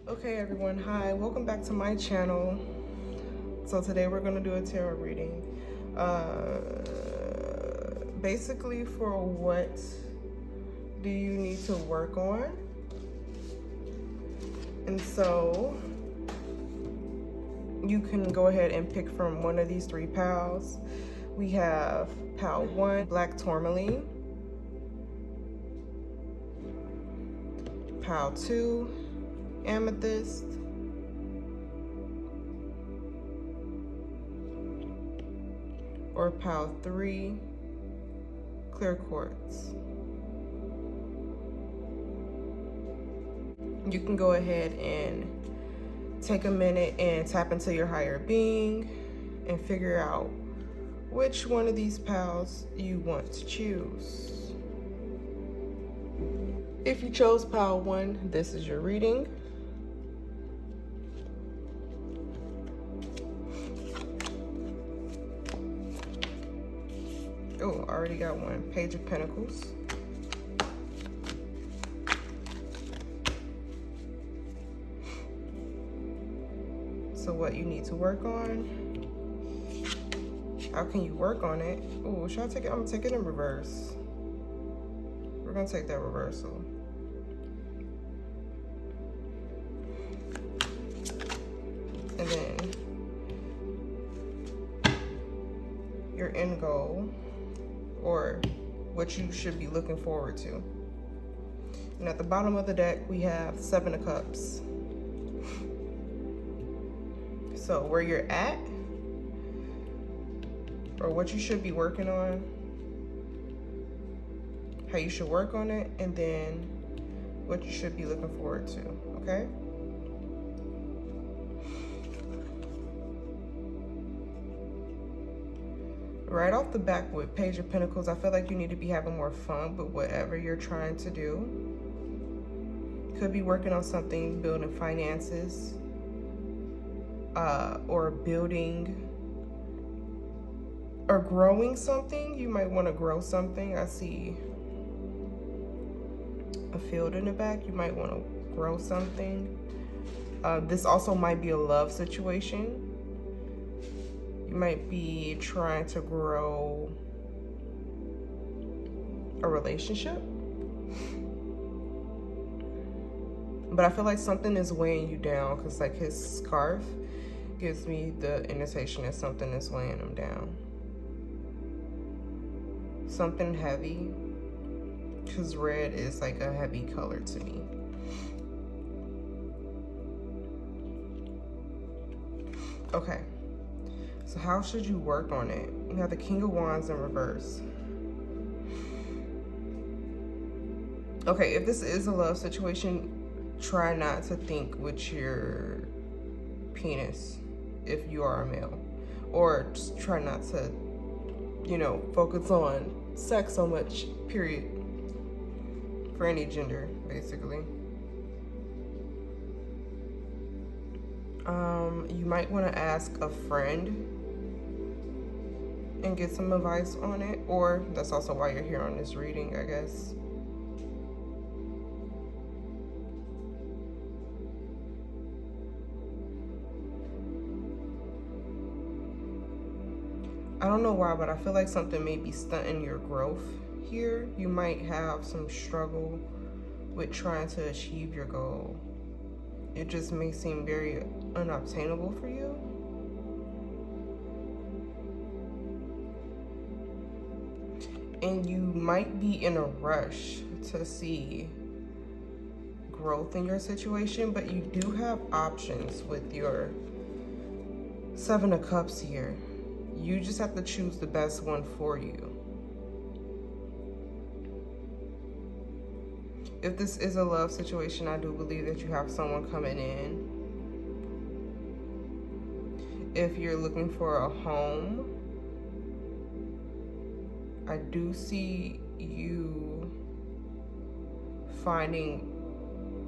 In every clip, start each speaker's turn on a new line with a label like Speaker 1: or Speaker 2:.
Speaker 1: Okay everyone, hi, welcome back to my channel. So today we're going to do a tarot reading. Basically for what do you need to work on? And so you can go ahead and pick from one of these three piles. We have pile 1, black tourmaline. Pile 2, amethyst. Or pile 3, clear quartz. You can go ahead and take a minute and tap into your higher being and figure out which one of these piles you want to choose. If you chose pile 1, this is your reading. Oh, already got one. Page of Pentacles. So what you need to work on. How can you work on it? Oh, should I take it? I'm gonna take it in reverse. We're gonna take that reversal. And then your end goal, or what you should be looking forward to. And at the bottom of the deck, we have 7 of Cups. So where you're at, or what you should be working on, how you should work on it, and then what you should be looking forward to, okay? Right off the back with Page of Pentacles, I feel like you need to be having more fun with whatever you're trying to do. Could be working on something, building finances, or building or growing something. You might want to grow something. I see a field in the back. You might want to grow something. This also might be a love situation. You might be trying to grow a relationship. But I feel like something is weighing you down, because like his scarf gives me the indication that something is weighing him down. Something heavy, because red is like a heavy color to me. Okay. So how should you work on it? You have the King of Wands in reverse. Okay, if this is a love situation, try not to think with your penis if you are a male. Or just try not to, you know, focus on sex so much, period. For any gender, basically. You might want to ask a friend and get some advice on it, or that's also why you're here on this reading, I guess. I don't know why, but I feel like something may be stunting your growth here. You might have some struggle with trying to achieve your goal. It just may seem very unobtainable for you. And you might be in a rush to see growth in your situation, but you do have options with your 7 of Cups here. You just have to choose the best one for you. If this is a love situation, I do believe that you have someone coming in. If you're looking for a home, I do see you finding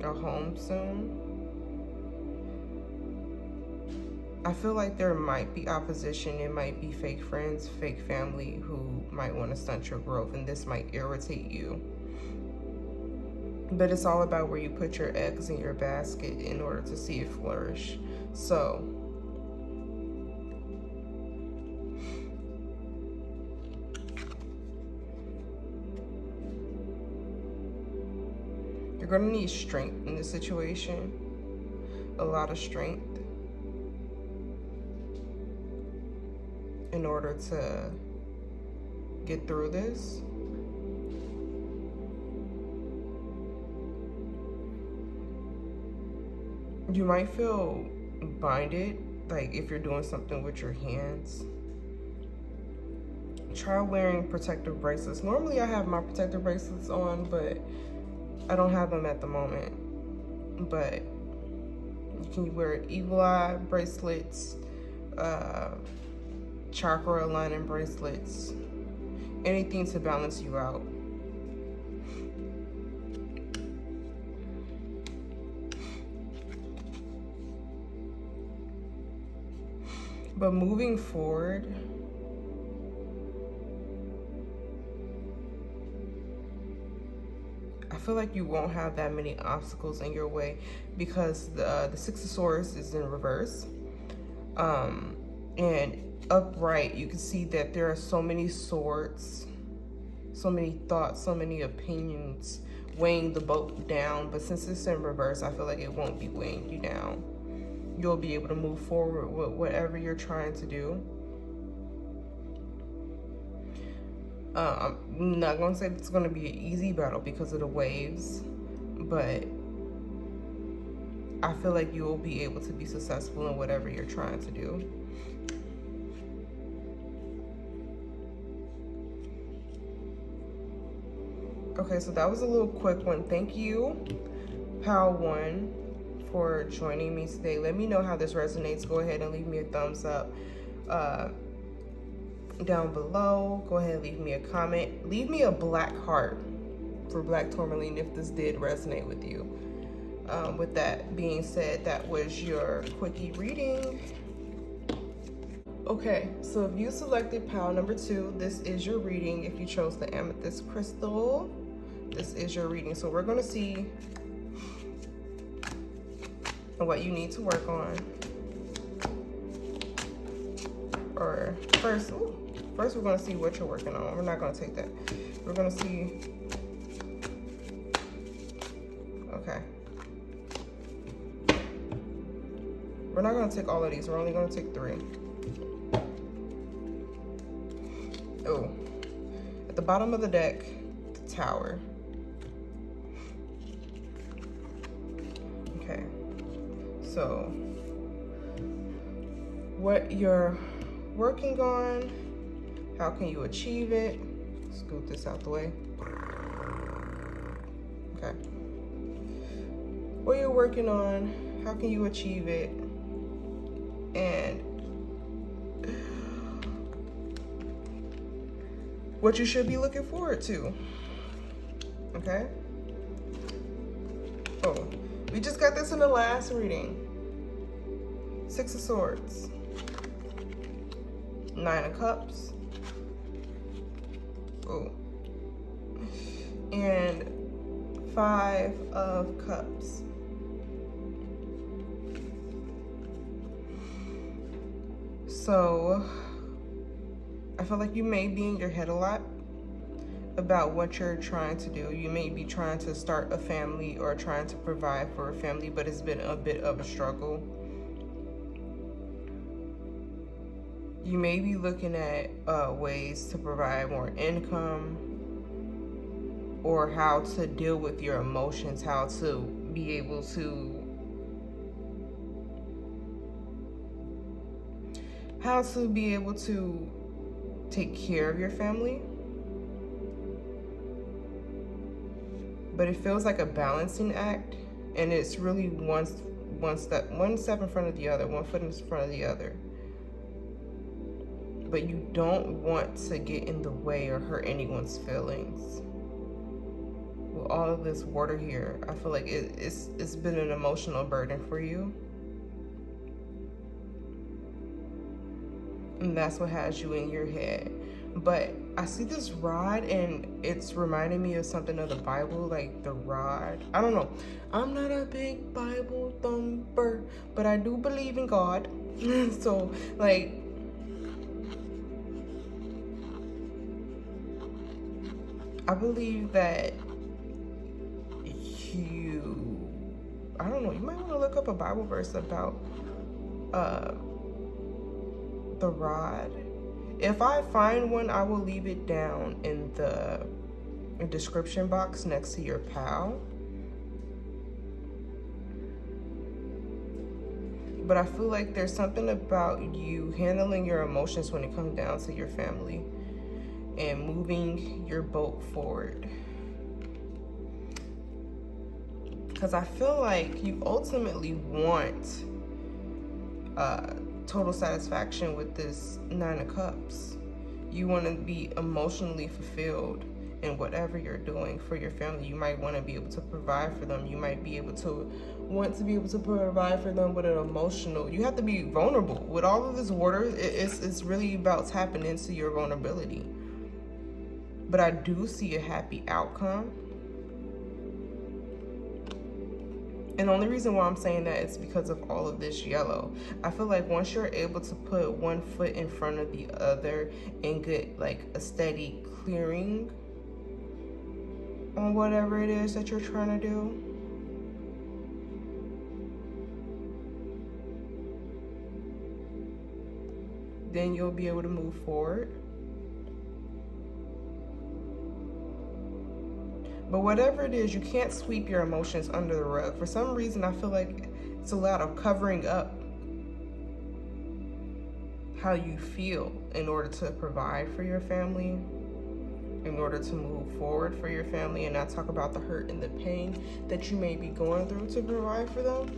Speaker 1: a home soon. I feel like there might be opposition. It might be fake friends, fake family who might want to stunt your growth, and this might irritate you. But it's all about where you put your eggs in your basket in order to see it flourish. So you're going to need strength in this situation, a lot of strength, in order to get through this. You might feel binded, like if you're doing something with your hands. Try wearing protective bracelets. Normally I have my protective bracelets on, but I don't have them at the moment. But you can wear eagle eye bracelets, chakra aligning bracelets, anything to balance you out. But moving forward, I feel like you won't have that many obstacles in your way because the Six of Swords is in reverse. And upright, you can see that there are so many swords, so many thoughts, so many opinions weighing the boat down. But since it's in reverse, I feel like it won't be weighing you down. You'll be able to move forward with whatever you're trying to do. I'm not going to say it's going to be an easy battle because of the waves, but I feel like you'll be able to be successful in whatever you're trying to do. Okay, so that was a little quick one. Thank you, Pal One, for joining me today. Let me know how this resonates. Go ahead and leave me a thumbs up down below. Go ahead and leave me a comment. Leave me a black heart for Black Tourmaline if this did resonate with you. With that being said, that was your quickie reading. Okay, so if you selected pile number 2, this is your reading. If you chose the amethyst crystal, this is your reading. So we're going to see what you need to work on. Or first we're going to see what you're working on. We're not going to take that. We're going to see. Okay. We're not going to take all of these. We're only going to take 3. Oh, at the bottom of the deck, the Tower. Okay, so what you're working on, how can you achieve it? Scoot this out the way. Okay, what you're working on, how can you achieve it, and what you should be looking forward to. Okay? Oh, we just got this in the last reading. 6 of Swords, 9 of Cups, oh, and 5 of Cups. So I feel like you may be in your head a lot about what you're trying to do. You may be trying to start a family or trying to provide for a family, but it's been a bit of a struggle. You may be looking at ways to provide more income, or how to deal with your emotions, how to be able to take care of your family. But it feels like a balancing act, and it's really one step in front of the other, one foot in front of the other. But you don't want to get in the way or hurt anyone's feelings. With all of this water here, I feel like it's been an emotional burden for you. And that's what has you in your head. But I see this rod, and it's reminding me of something of the Bible, like the rod. I don't know. I'm not a big Bible thumper, but I do believe in God. So, like, I believe that I don't know, you might want to look up a Bible verse about the rod. If I find one, I will leave it down in the description box next to your pal. But I feel like there's something about you handling your emotions when it comes down to your family and moving your boat forward. Because I feel like you ultimately want total satisfaction with this 9 of Cups. You want to be emotionally fulfilled in whatever you're doing for your family. You might want to be able to provide for them. You might be able to want to be able to provide for them with an emotional. You have to be vulnerable. With all of this water, it's really about tapping into your vulnerability. But I do see a happy outcome. And the only reason why I'm saying that is because of all of this yellow. I feel like once you're able to put one foot in front of the other and get like a steady clearing on whatever it is that you're trying to do, then you'll be able to move forward. But whatever it is, you can't sweep your emotions under the rug. For some reason, I feel like it's a lot of covering up how you feel in order to provide for your family, in order to move forward for your family, and not talk about the hurt and the pain that you may be going through to provide for them.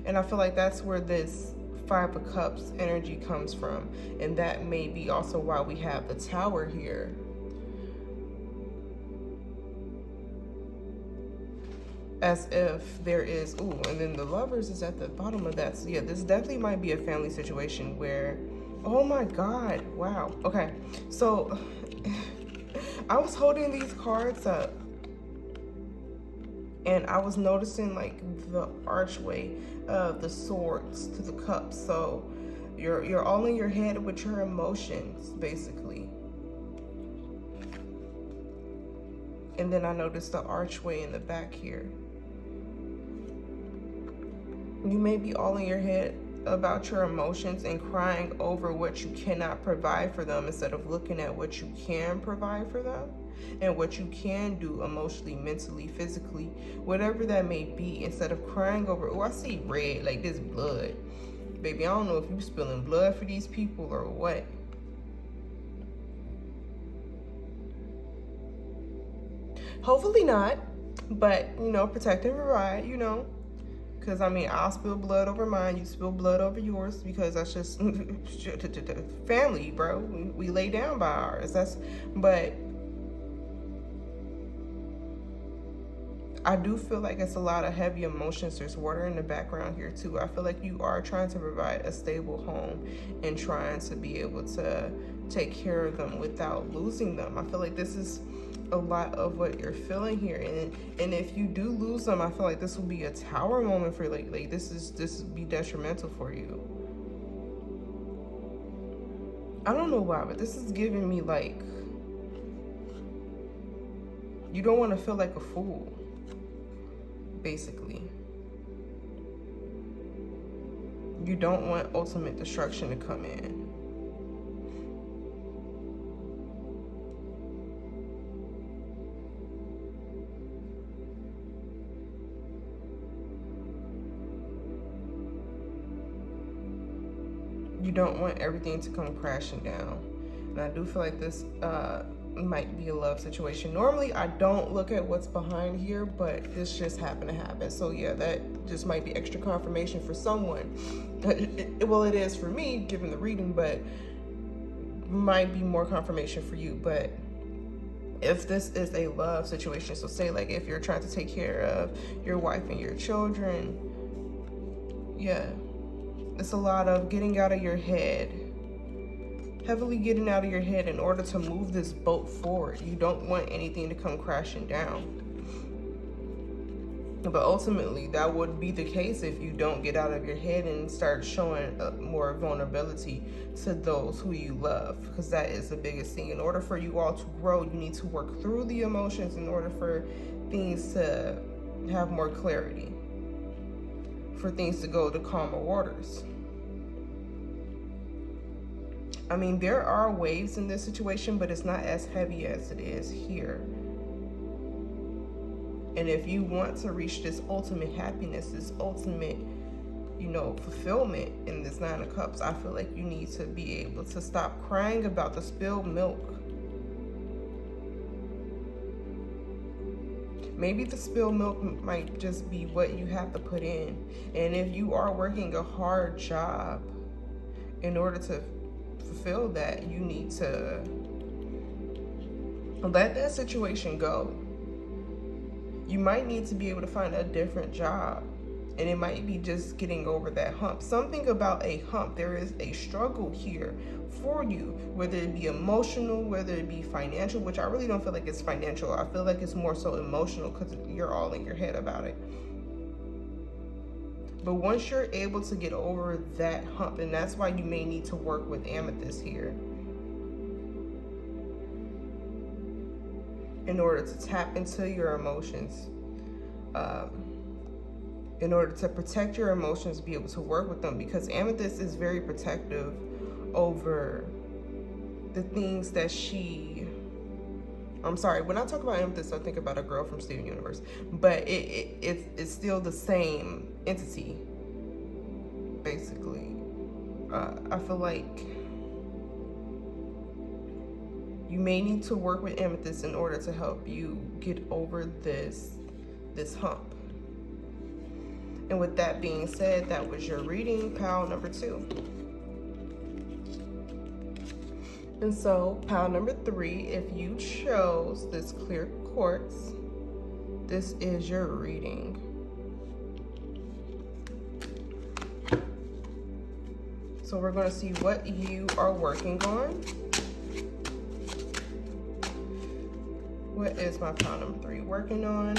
Speaker 1: And I feel like that's where this 5 of Cups energy comes from, and that may be also why we have the Tower here. As if there is, ooh, and then the Lovers is at the bottom of that. So yeah, this definitely might be a family situation where, oh my God, wow. Okay, so I was holding these cards up and I was noticing like the archway of the swords to the cups. So you're all in your head with your emotions, basically. And then I noticed the archway in the back here. You may be all in your head about your emotions and crying over what you cannot provide for them instead of looking at what you can provide for them and what you can do emotionally, mentally, physically, whatever that may be, instead of crying over, oh, I see red, like this blood. Baby, I don't know if you spilling blood for these people or what. Hopefully not, but, you know, protect and provide, you know. Because, I mean, I'll spill blood over mine, you spill blood over yours, because that's just family, bro. We lay down by ours. But I do feel like it's a lot of heavy emotions. There's water in the background here, too. I feel like you are trying to provide a stable home and trying to be able to take care of them without losing them. I feel like this is a lot of what you're feeling here, and if you do lose them, I feel like this will be a Tower moment for you. Like this would be detrimental for you. I don't know why, but this is giving me like you don't want to feel like a fool, basically. You don't want ultimate destruction to come in. You don't want everything to come crashing down. And I do feel like this might be a love situation. Normally, I don't look at what's behind here, but this just happened to happen. So yeah, that just might be extra confirmation for someone. Well, it is for me, given the reading, but might be more confirmation for you. But if this is a love situation, so say like if you're trying to take care of your wife and your children, yeah. It's a lot of getting out of your head. Heavily getting out of your head in order to move this boat forward. You don't want anything to come crashing down. But ultimately, that would be the case if you don't get out of your head and start showing more vulnerability to those who you love. Because that is the biggest thing. In order for you all to grow, you need to work through the emotions in order for things to have more clarity. For things to go to calmer waters. I mean, there are waves in this situation, but it's not as heavy as it is here. And if you want to reach this ultimate happiness, this ultimate, you know, fulfillment in this Nine of Cups, I feel like you need to be able to stop crying about the spilled milk. Maybe the spilled milk might just be what you have to put in. And if you are working a hard job, in order to fulfill that, you need to let that situation go. You might need to be able to find a different job, and it might be just getting over that hump. Something about a hump. There is a struggle here for you, whether it be emotional, whether it be financial, which I really don't feel like it's financial. I feel like it's more so emotional because you're all in your head about it. But once you're able to get over that hump, and that's why you may need to work with Amethyst here, in order to tap into your emotions, in order to protect your emotions, be able to work with them, because Amethyst is very protective over the things that I'm sorry, when I talk about Amethyst, I think about a girl from Steven Universe, but it's still the same entity, basically. I feel like you may need to work with Amethyst in order to help you get over this hump. And with that being said, that was your reading, pile number 2. And so, pile number 3, if you chose this clear quartz, this is your reading. So we're going to see what you are working on. What is my pile number 3 working on?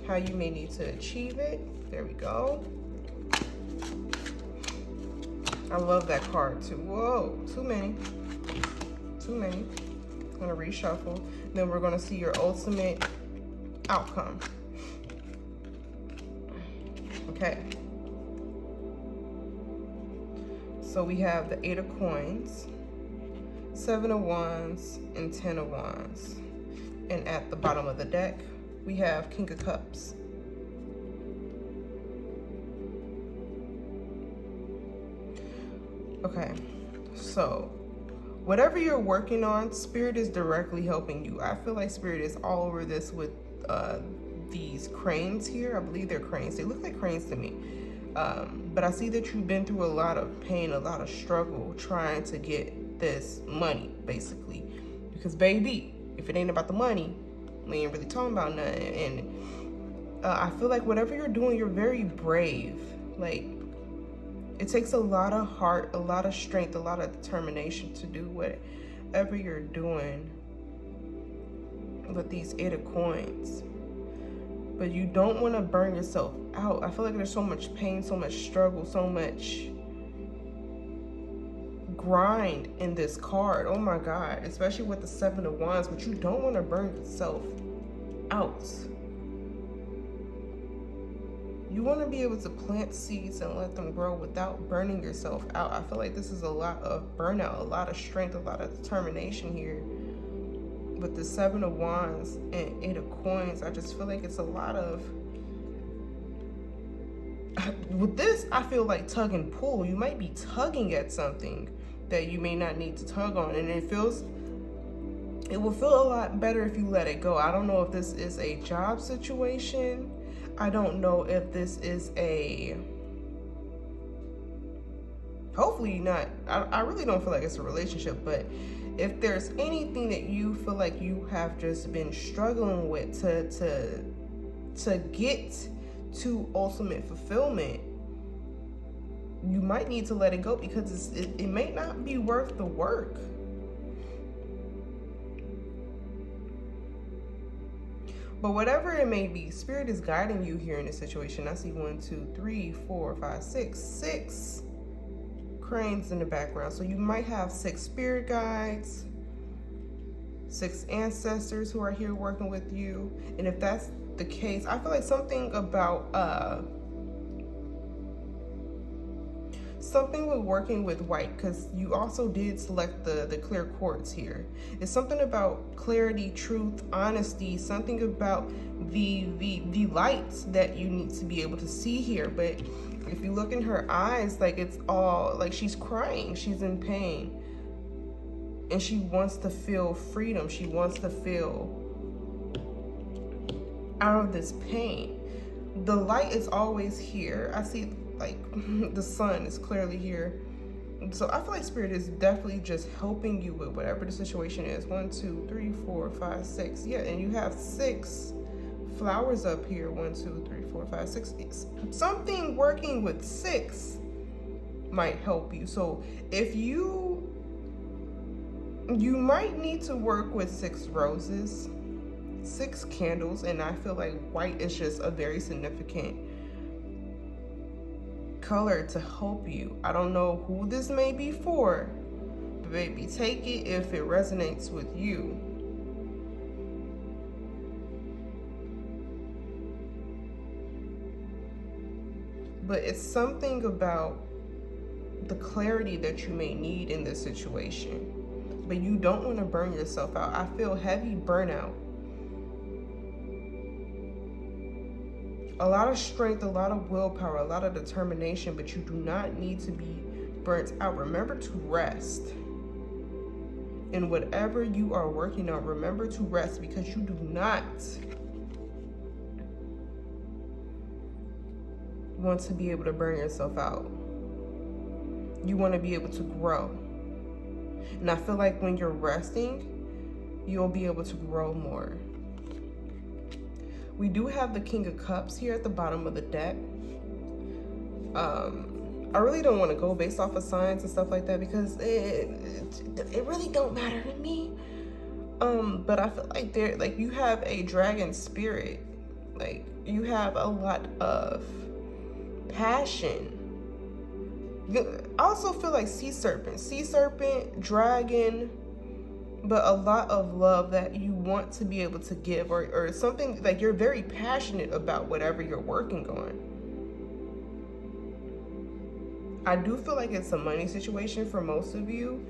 Speaker 1: How you may need to achieve it. There we go. I love that card too. Whoa, too many. Too many. I'm gonna reshuffle. Then we're gonna see your ultimate outcome. Okay. So we have the 8 of Coins, 7 of Wands, and 10 of Wands. And at the bottom of the deck, we have King of Cups. Okay, so whatever you're working on, Spirit is directly helping you. I feel like Spirit is all over this with these cranes here. I believe they're cranes. They look like cranes to me. But I see that you've been through a lot of pain, a lot of struggle trying to get this money, basically. Because baby, if it ain't about the money, we ain't really talking about nothing. And I feel like whatever you're doing, you're very brave. Like, it takes a lot of heart, a lot of strength, a lot of determination to do whatever you're doing with these 8 of Coins. But you don't want to burn yourself out. I feel like there's so much pain, so much struggle, so much grind in this card. Oh my God, especially with the 7 of Wands, but you don't want to burn yourself out. You want to be able to plant seeds and let them grow without burning yourself out. I feel like this is a lot of burnout, a lot of strength, a lot of determination here. With the 7 of Wands and 8 of Coins, I just feel like it's a lot of... With this, I feel like tug and pull. You might be tugging at something that you may not need to tug on. And it will feel a lot better if you let it go. I don't know if this is a job situation. I don't know if this is a... Hopefully not. I really don't feel like it's a relationship, but if there's anything that you feel like you have just been struggling with to get to ultimate fulfillment, you might need to let it go because it may not be worth the work. But whatever it may be, Spirit is guiding you here in this situation. I see 1, 2, 3, 4, 5, 6 cranes in the background. So you might have 6 spirit guides, 6 ancestors who are here working with you. And if that's the case, I feel like something about something with working with white, because you also did select the clear quartz here. It's something about clarity, truth, honesty, something about the lights that you need to be able to see here. But if you look in her eyes, like it's all like she's crying, she's in pain, and she wants to feel freedom. She wants to feel out of this pain. The light is always here. I see like the sun is clearly here. So I feel like Spirit is definitely just helping you with whatever the situation is. 1, 2, 3, 4, 5, 6. Yeah, and you have 6 flowers up here. 1, 2, 3, 4, 5, 6. Something working with 6 might help you. So if you might need to work with 6 roses, 6 candles, and I feel like white is just a very significant color to help you. I don't know who this may be for, but baby, take it if it resonates with you. But it's something about the clarity that you may need in this situation. But you don't want to burn yourself out. I feel heavy burnout. A lot of strength, a lot of willpower, a lot of determination, but you do not need to be burnt out. Remember to rest. In whatever you are working on, remember to rest, because you do not want to be able to burn yourself out. You want to be able to grow. And I feel like when you're resting, you'll be able to grow more. We do have the King of Cups here at the bottom of the deck. I really don't want to go based off of signs and stuff like that because it really don't matter to me. But I feel like you have a dragon spirit. Like you have a lot of passion. I also feel like sea serpent, dragon, but a lot of love that you want to be able to give, or something like you're very passionate about whatever you're working on. I do feel like it's a money situation for most of you,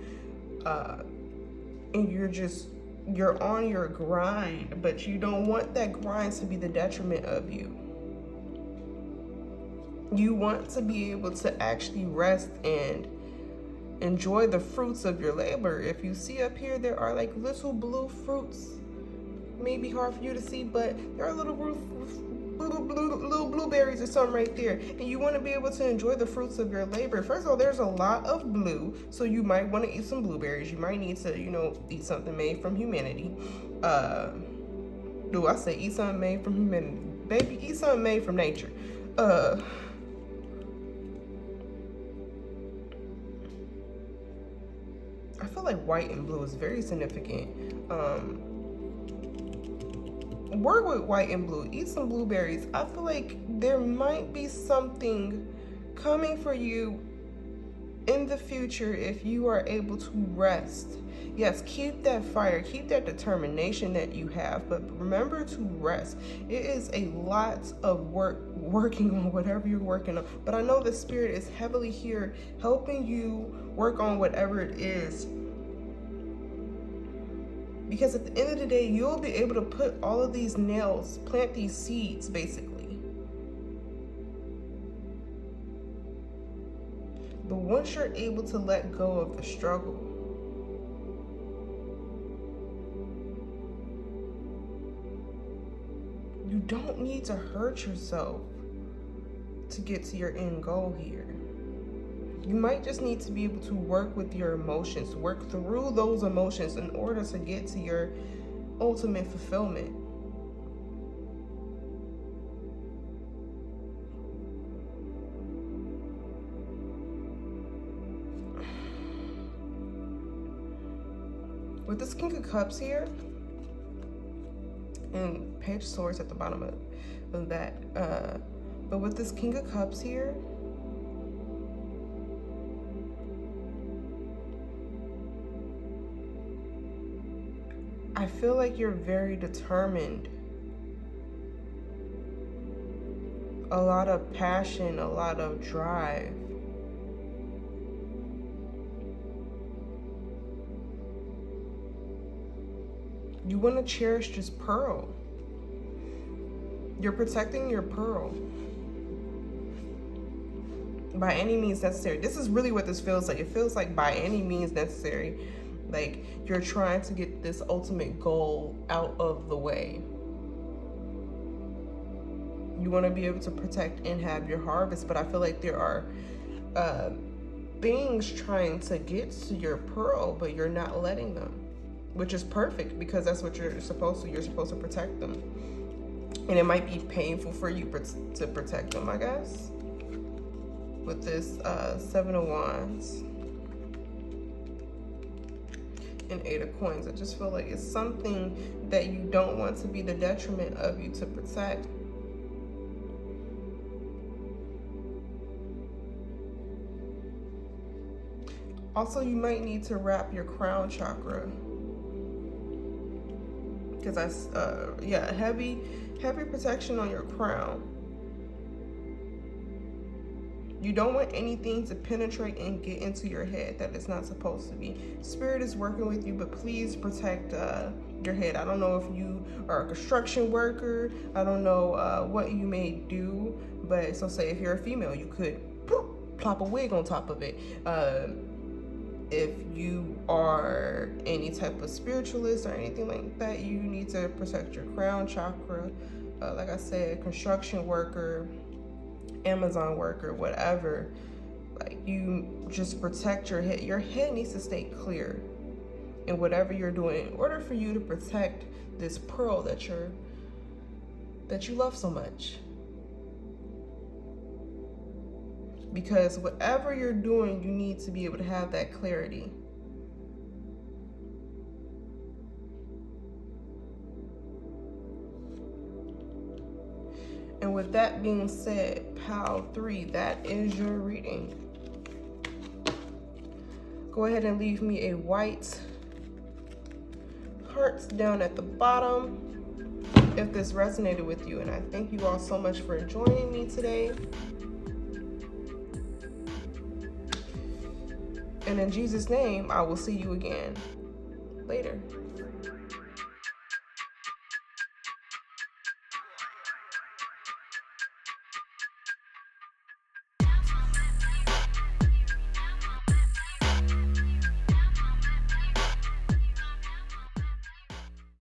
Speaker 1: and you're on your grind, but you don't want that grind to be the detriment of you. You want to be able to actually rest and enjoy the fruits of your labor. If you see up here, there are like little blue fruits. Maybe hard for you to see, but there are little blueberries or something right there. And you want to be able to enjoy the fruits of your labor. First of all, there's a lot of blue, so you might want to eat some blueberries. You might need to, eat something made from humanity. I say eat something made from humanity? Baby, eat something made from nature. I feel like white and blue is very significant. Work with white and blue. Eat some blueberries. I feel like there might be something coming for you in the future if you are able to rest. Yes, keep that fire, keep that determination that you have, but remember to rest. It is a lot of working on whatever you're working on, but I know the Spirit is heavily here helping you work on whatever it is, because at the end of the day, you'll be able to put all of these nails, plant these seeds, basically. But once you're able to let go of the struggle, you don't need to hurt yourself to get to your end goal here. You might just need to be able to work with your emotions, work through those emotions in order to get to your ultimate fulfillment. With this King of Cups here, and Page of Swords at the bottom of that, but with this King of Cups here, I feel like you're very determined. A lot of passion, a lot of drive. You want to cherish this pearl. You're protecting your pearl by any means necessary. This is really what this feels like. It feels like by any means necessary. Like you're trying to get this ultimate goal out of the way. You want to be able to protect and have your harvest, but I feel like there are things trying to get to your pearl, but you're not letting them, which is perfect because that's what you're supposed to. You're supposed to protect them. And it might be painful for you to protect them, I guess. With this Seven of Wands and Eight of Coins, I just feel like it's something that you don't want to be the detriment of you to protect. Also, you might need to wrap your crown chakra. Because that's, yeah, heavy protection on your crown. You don't want anything to penetrate and get into your head that it's not supposed to be. Spirit is working with you, but please protect your head. I don't know if you are a construction worker. I don't know what you may do, but so say if you're a female, you could plop a wig on top of it. If you are any type of spiritualist or anything like that, you need to protect your crown chakra. Like I said, construction worker, Amazon worker, whatever. Like you just protect your head. Your head needs to stay clear in whatever you're doing in order for you to protect this pearl that you love so much. Because whatever you're doing, you need to be able to have that clarity. And with that being said, Pile 3, that is your reading. Go ahead and leave me a white heart down at the bottom if this resonated with you. And I thank you all so much for joining me today. And in Jesus' name, I will see you again later.